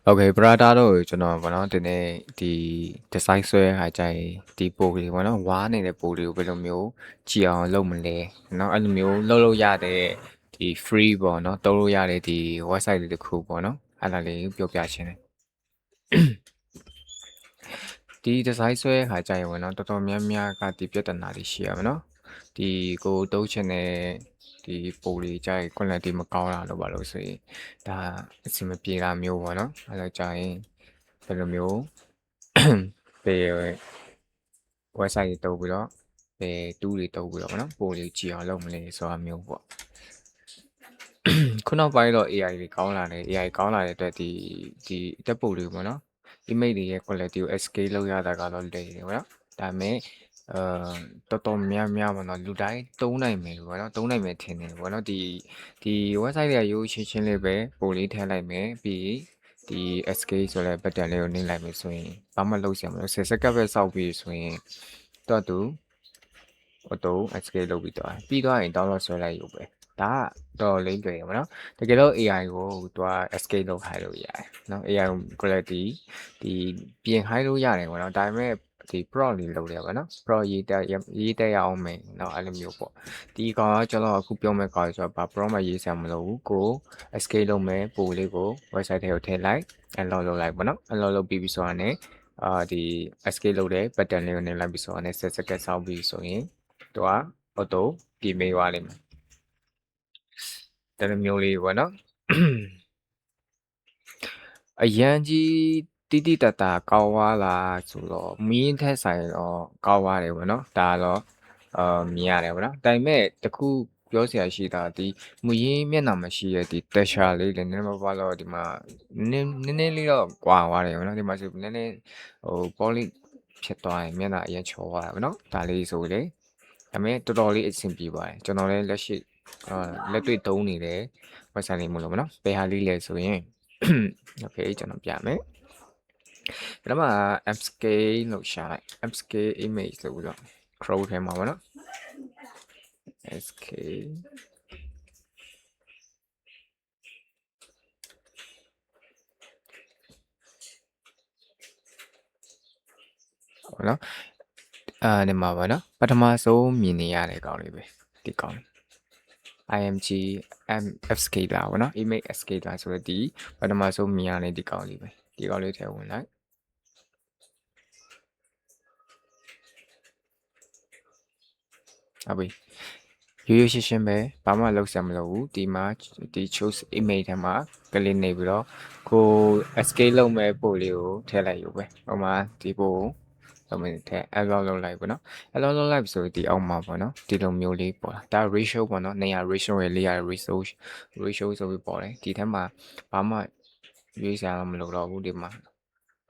Okay brother တို့ကျွန်တော်ဗောနော်ဒီနေ့ဒီ design ဆွဲခါကြရင်ဒီပိုကလေးဗောနော်ဝါးနေတဲ့ပိုလေးကိုဘယ်လိုမျိုးကြည်အောင်လုပ်မလဲเนาะအဲ့လိုမျိုးလုပ်လို့ရတဲ့ဒီ free ဗောနော်သုံးလို့ရတဲ့ဒီ website လေးတစ်ခုဗောနော်အဲ့ဒါလေးပြောပြချင်တယ်ဒီ design ဆွဲခါကြရင်ဗောနော်တော်တော်များများကဒီပြဿနာတွေရှိရပါနော်ဒီကိုတုံးချင်တဲ့ဒီပိုလေးကြိုက် quality မကောင်းတာလို့ပါလို့ဆိုရင်ဒါအဆင်မပြေတာမျိုးပေါ့နော်အဲ့လိုကြရင်ဘယ်လိုမျိုးပေ website တွေတုပ်ပြီးတော့ပေတူးတွေတုပ်ပြီးတော့ပေါ့နော်ပိုလေးကြည့်အောင်လုပ်မလဲဆိုတာမျိုးပေါ့ခုနောက်ပိုင်းတော့ AI တွေကောင်းလာတယ် AI ကောင်းလာတဲ့အတွက်ဒီတက်ပိုတွေပေါ့နော် image တွေရဲ့ quality ကို scale လုပ်ရတာကတော့လွယ်တယ်ပေါ့နော်ဒါပေမဲ့တော်တော်များများပေါ့နော်လူတိုင်းသုံးနိုင်မယ်ပေါ့နော်သုံးနိုင်မယ်ထင်တယ်ပေါ့နော်ဒီ website တွေကရိုးရှင်းရှင်းလေးပဲပိုလေးထည့်လိုက်မယ်ပြီးဒီ escape ဆိုတဲ့ button လေးကိုနှိပ်လိုက်မယ်ဆိုရင်ဘာမှလုပ်စရာမလို10စက္ကန့်ပဲစောင့်ပြီးဆိုရင်တော့သူ auto escape လုပ်ပြီးသွားရင် download ဆွဲလိုက်ရုံပဲဒါကတော်လေးလွယ်ပါနော်တကယ်တော့ AI ကိုသူက escape လုပ်ခိုင်းလို့ရတယ်နော် AI quality ဒီပြင်ခိုင်းလို့ရတယ်ပေါ့နော်ဒါပေမဲ့ဒီ prompt လေးလုပ်တယ်ပေါ့နော် prompt ရေးတက်ရအောင်မယ်เนาะအဲ့လိုမျိုးပေါ့ဒီကောင်ကကျွန်တော်အခုပြောမဲ့ကောင်ဆိုတော့ဘာ prompt မရေးစရာမလိုဘူးကို escape လုပ်မယ်ပို့လေးကို website ထဲကိုထည့်လိုက် unlock လုပ်လိုက်ပေါ့နော် unlock လုပ်ပြီးဆိုတော့ねဒီ escape လုပ်တဲ့ button လေးကိုနှိပ်လိုက်ပြီးဆိုတော့ね10စက္ကန့်စောင့်ပြီးဆိုရင်သူက auto ပြင်ပေးသွားလိမ့်မယ်တလိုမျိုးလေးပေါ့နော်အရန်ကြီးတိတိတတ်တာကောင်းသွားလားဆိုတော့မင်းထက်ဆိုင်တော့ကောင်းသွားတယ်ပေါ့နော်ဒါတော့မြင်ရတယ်ပေါ့နော်ဒါပေမဲ့တခုပြောစရာရှိတာဒီမူရင်းမျက်နှာမရှိရဲ့ဒီ texture လေးလည်းနည်းနည်းပါးပါးတော့ဒီမှာနည်းလေးတော့ကွာသွားတယ်ပေါ့နော်ဒီမှာဆိုနည်းနည်းpolish ဖြစ်သွားရင်မျက်နှာအရင်ချောသွားတာပေါ့နော်ဒါလေးဆိုလေဒါပေမဲ့တော်တော်လေးအဆင်ပြေပါတယ်ကျွန်တော်လည်းလက်ရှိလက်တွေ့သုံးနေတယ် website လေးမလို့ပေါ့နော်ဘယ်ဟာလေးလဲဆိုရင်okay ကျွန်တော်ပြမယ်ပထမ upscale လို့ရှာလိုက် upscale image လို့ပြီးတော့ Chrome ထဲမှာပေါ့နော် upscale ဟုတ်နော်ဒီမှာပေါ့နော်ပထမဆုံးမြင်နေရတဲ့ကောင်လေးပဲဒီကောင်လေး img upscale လာပေါ့နော် image upscale လာဆိုတော့ဒီပထမဆုံးမြင်ရတဲ့ဒီကောင်လေးပဲဒီကောင်လေးထဲဝင်လိုက်ဟုတ်ပြီရိုးရိုးရှင်းရှင်းပဲဘာမှလုပ်စရာမလိုဘူးဒီမှာဒီ choose image ထဲမှာကလစ်နေပြီးတော့ကို escape လုပ်မဲ့ပို့လေးကိုထည့်လိုက်ရုံပဲဟိုမှာဒီပို့လုပ်မယ်ထည့် allow လုပ်လိုက်ပေါ့နော် allow လုပ်လိုက်ဆိုဒီအောက်မှာပေါ့နော်ဒီလိုမျိုးလေးပေါ်လာဒါ ratio ပေါ့နော်နေရာ ratio ရဲ့400 ratio ဆိုပြီးပေါ်တယ်ဒီထဲမှာဘာမှရွေးစရာမလိုတော့ဘူးဒီမှာ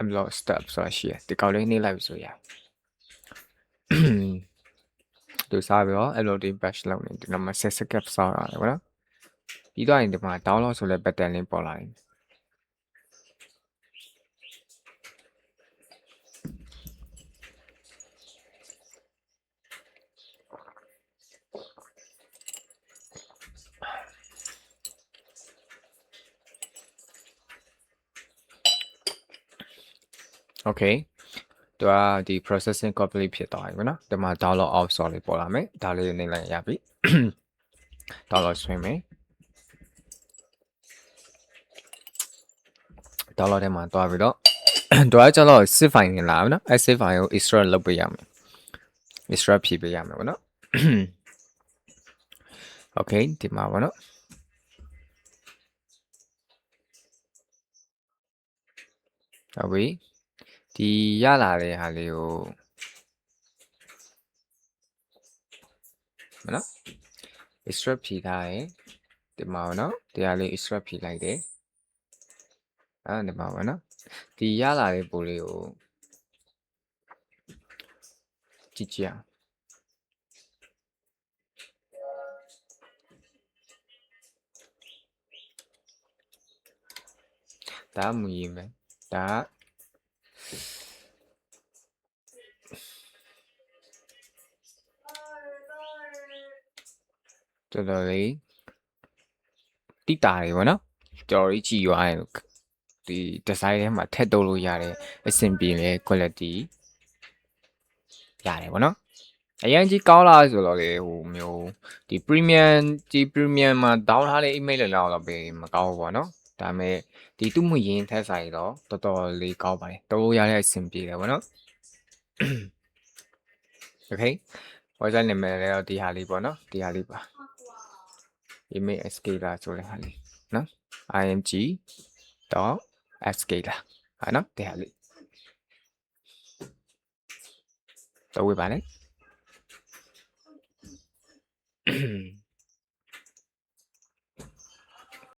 unlock step ဆိုတာရှိတယ်ဒီကောက်လေးနှိပ်လိုက်ပြီဆိုရသူစားပြီးတော့ loading batch လုပ်နေဒီမှာ10စက္ကန့်စောင့်ရတယ်ပေါ့နော်ပြီးတော့ရင်ဒီမှာ download ဆိုတဲ့ button လေးပေါ်လာတယ်โอเคသူကဒီ processing complete ဖြစ်သွားပြီပေါ့နော်ဒီမှာ download off ဆိုလေးပေါ်လာမယ်ဒါလေးနှိပ်လိုက်ရပြီ download ဆွဲမယ် download ထဲမှာတွားပြီးတော့တွားကြတော့ zip file နေလာပြီနော်အဲ zip file ကို extract လုပ်ပေးရမယ် extract ဖြည့်ပေးရမယ်ပေါ့နော် okay ဒီမှာပေါ့နော်ဟုတ်ပြီဒီရလာတဲ့ဟာလေးကိုနော် extract ဖြည့်ထားရင်ဒီမှာပေါ့နော်ဒီဟာလေး extract ဖြည့်လိုက်တယ်ဒီမှာပေါ့နော်ဒီရလာတဲ့ပိုလေးကိုကြည့်ကြည့်အောင်ဒါမူရင်းပဲဒါတော်တော်လေးတိတာတွေပေါ့နော်တော်တော်ကြီးကြည်ရွားတယ် ဒီ design ထဲမှာထည့်သုံးလို့ရတယ်အဆင်ပြေတယ် quality ရတယ်ပေါ့နော်အရင်ကြီးကောင်းလာဆိုတော့လေဟိုမျိုးဒီ premium မှာ down ထားတဲ့ email တွေလောက်တော့ပဲမကောင်းဘူးပေါ့နော်ဒါပေမဲ့ဒီသူ့မှုရင်းထက်ဆိုင်တော့တော်တော်လေးကောင်းပါတယ်သုံးလို့ရတဲ့အဆင်ပြေတယ်ပေါ့နော် okay website နာမည်လည်းတော့ဒီဟာလေးပေါ့နော်ဒီဟာလေးပါ email escaler ဆိုတဲ့ဟာလေးနော် img.escaler ဟာနော်ဒီဟာလေးတော့ဝေးပါလေ